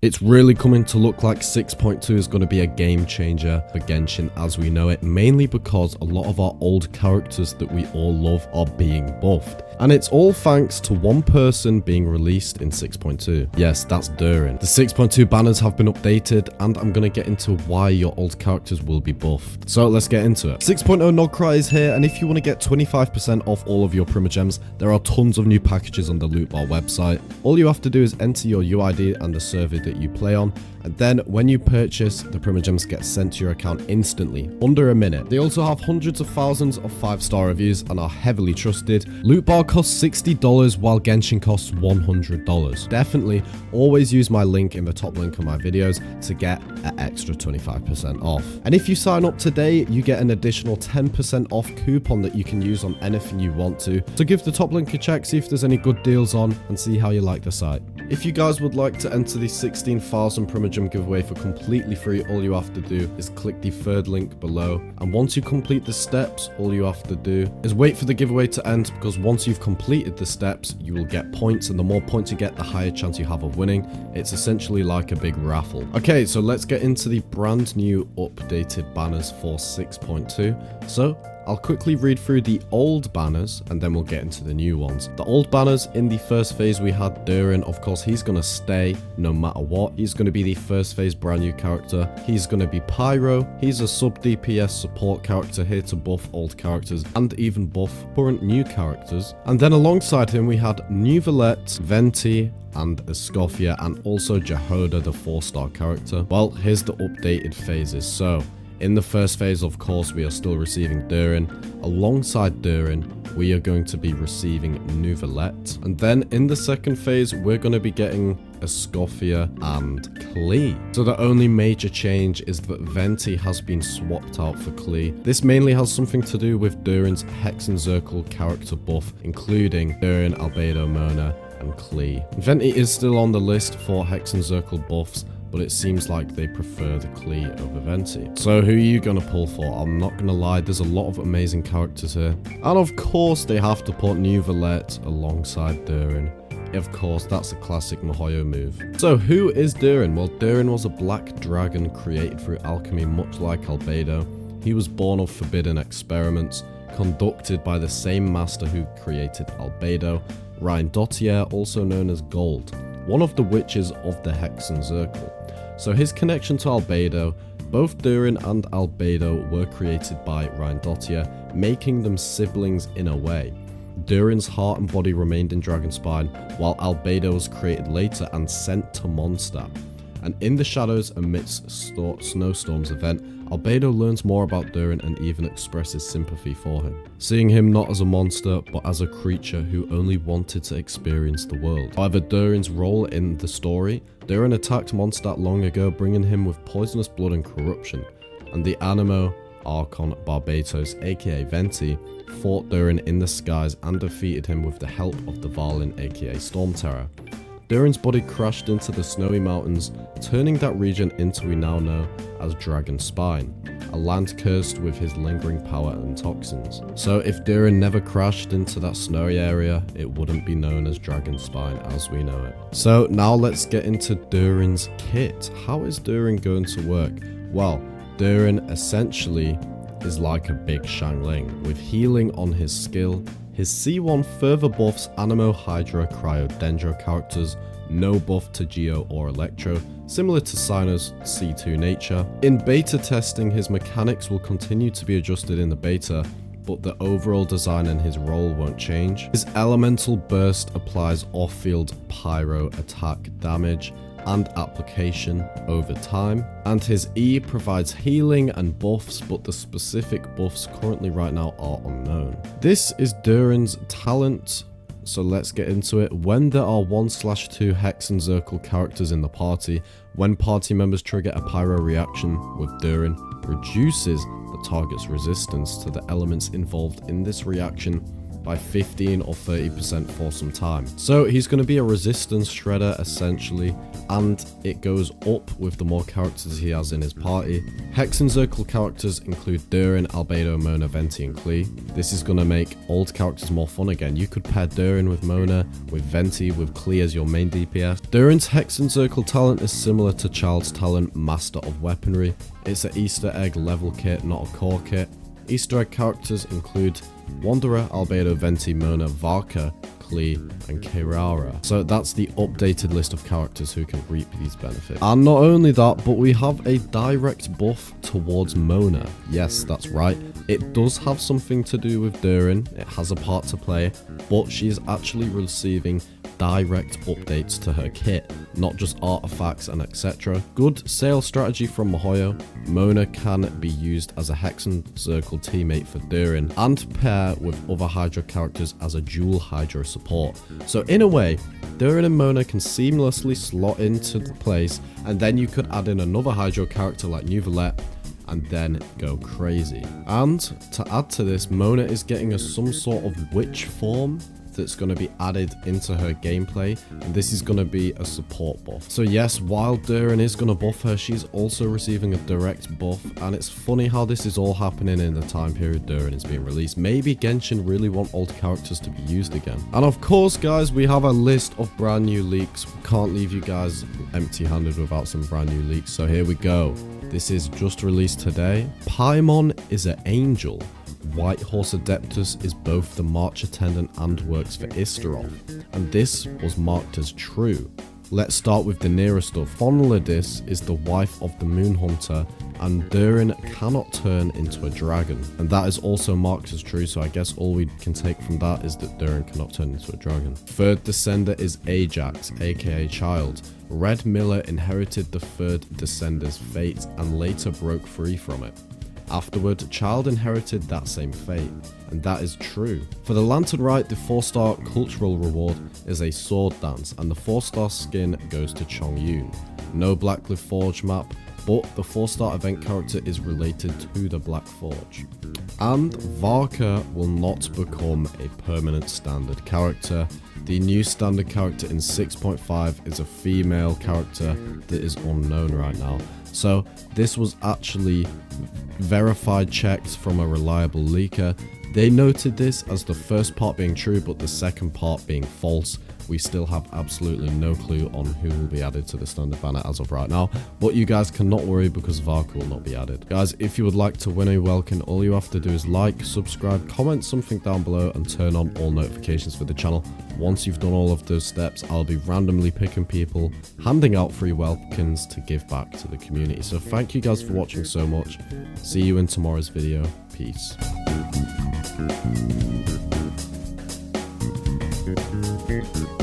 It's really coming to look like 6.2 is going to be a game changer for Genshin as we know it, mainly because a lot of our old characters that we all love are being buffed. And it's all thanks to one person being released in 6.2. Yes, that's Durin. The 6.2 banners have been updated, and I'm going to get into why your old characters will be buffed. So let's get into it. 6.0 KRAI is here, and if you want to get 25% off all of your Primogems, there are tons of new packages on the loot bar website. All you have to do is enter your UID and the server that you play on, and then when you purchase, the Primogems get sent to your account instantly, under a minute. They also have hundreds of thousands of 5-star reviews and are heavily trusted. Loot bar costs $60 while Genshin costs $100. Definitely always use my link in the top link of my videos to get an extra 25% off. And if you sign up today, you get an additional 10% off coupon that you can use on anything you want to. So give the top link a check, see if there's any good deals on, and see how you like the site. If you guys would like to enter the 16,000 Primogem giveaway for completely free, all you have to do is click the third link below. And once you complete the steps, all you have to do is wait for the giveaway to end, because once you've completed the steps, you will get points, and the more points you get, the higher chance you have of winning. It's essentially like a big raffle. Okay, so let's get into the brand new updated banners for 6.2. So I'll quickly read through the old banners and then we'll get into the new ones. The old banners, in the first phase we had Durin. Of course, he's going to stay no matter what. He's going to be the first phase brand new character. He's going to be Pyro. He's a sub DPS support character here to buff old characters and even buff current new characters. And then alongside him we had Nuvolette, Venti, and Escoffia, and also Jehoda, the 4-star character. Well, here's the updated phases. So in the first phase, of course, we are still receiving Durin. Alongside Durin, we are going to be receiving Nuvolette. And then in the second phase, we're going to be getting Escoffia and Klee. So the only major change is that Venti has been swapped out for Klee. This mainly has something to do with Durin's Hex and Circle character buff, including Durin, Albedo, Mona, and Klee. Venti is still on the list for Hex and Circle buffs, but it seems like they prefer the Klee over Venti. So who are you going to pull for? I'm not going to lie, there's a lot of amazing characters here. And of course, they have to put Nuvolette alongside Durin. Of course, that's a classic Mihoyo move. So who is Durin? Well, Durin was a black dragon created through alchemy, much like Albedo. He was born of forbidden experiments, conducted by the same master who created Albedo, Rite, also known as Gold, one of the witches of the Hex and Circle. So his connection to Albedo, both Durin and Albedo were created by Rite, making them siblings in a way. Durin's heart and body remained in Dragonspine, while Albedo was created later and sent to Mondstadt. And in the shadows amidst Snowstorm's event, Albedo learns more about Durin and even expresses sympathy for him, seeing him not as a monster, but as a creature who only wanted to experience the world. However, Durin's role in the story, Durin attacked Mondstadt long ago, bringing him with poisonous blood and corruption, and the Animo Archon Barbatos, aka Venti, fought Durin in the skies and defeated him with the help of the Valin, aka Storm Terror. Durin's body crashed into the snowy mountains, turning that region into we now know as Dragonspine, a land cursed with his lingering power and toxins. So if Durin never crashed into that snowy area, it wouldn't be known as Dragonspine as we know it. So now let's get into Durin's kit. How is Durin going to work? Well, Durin essentially is like a big Shangling, with healing on his skill. His C1 further buffs Animo, Hydra, Cryo, Dendro characters, no buff to Geo or Electro, similar to Cyno's C2 nature. In beta testing, his mechanics will continue to be adjusted in the beta, but the overall design and his role won't change. His Elemental Burst applies off-field pyro attack damage and application over time, and his E provides healing and buffs, but the specific buffs currently right now are unknown. This is Durin's talent, so let's get into it. When there are 1/2 Hex and Circle characters in the party, when party members trigger a pyro reaction with Durin, reduces the target's resistance to the elements involved in this reaction by 15 or 30% for some time. So he's going to be a resistance shredder essentially, and it goes up with the more characters he has in his party. Hex and Circle characters include Durin, Albedo, Mona, Venti, and Klee. This is going to make old characters more fun again. You could pair Durin with Mona, with Venti, with Klee as your main DPS. Durin's Hex and Circle talent is similar to Child's talent, Master of Weaponry. It's an Easter egg level kit, not a core kit. Easter egg characters include Wanderer, Albedo, Venti, Mona, Varka, Klee, and KRAI. So that's the updated list of characters who can reap these benefits. And not only that, but we have a direct buff towards Mona. Yes, that's right. It does have something to do with Durin. It has a part to play, but she's actually receiving direct updates to her kit, not just artifacts and etc. Good sales strategy from Mihoyo. Mona can be used as a Hex and Circle teammate for Durin and pair with other Hydra characters as a dual Hydra support. So in a way, Durin and Mona can seamlessly slot into the place, and then you could add in another Hydra character like Nuvolette and then go crazy. And to add to this, Mona is getting some sort of witch form that's going to be added into her gameplay, and this is going to be a support buff. So yes, while Durin is going to buff her, she's also receiving a direct buff, and it's funny how this is all happening in the time period Durin is being released. Maybe Genshin really want old characters to be used again. And of course guys, we have a list of brand new leaks. We can't leave you guys empty-handed without some brand new leaks, so here we go. This is just released today. Paimon Is An Angel. White Horse Adeptus is both the March attendant and works for Isterov, and this was marked as true. Let's start with the nearest stuff. Fonladis is the wife of the Moon Hunter, and Durin cannot turn into a dragon, and that is also marked as true, so I guess all we can take from that is that Durin cannot turn into a dragon. Third descender is Ajax, aka Child. Red Miller inherited the third descender's fate and later broke free from it. Afterward, Child inherited that same fate, and that is true. For the Lantern Rite, the 4-star cultural reward is a sword dance, and the 4-star skin goes to Chongyun. No Blackcliff Forge map, but the 4-star event character is related to the Black Forge. And Varka will not become a permanent standard character. The new standard character in 6.5 is a female character that is unknown right now. So this was actually verified checks from a reliable leaker. They noted this as the first part being true, but the second part being false. We still have absolutely no clue on who will be added to the standard banner as of right now, but you guys cannot worry because Varka will not be added. Guys, if you would like to win a Welkin, all you have to do is like, subscribe, comment something down below, and turn on all notifications for the channel. Once you've done all of those steps, I'll be randomly picking people, handing out free Welkins to give back to the community. So thank you guys for watching so much. See you in tomorrow's video. Peace. Thank you.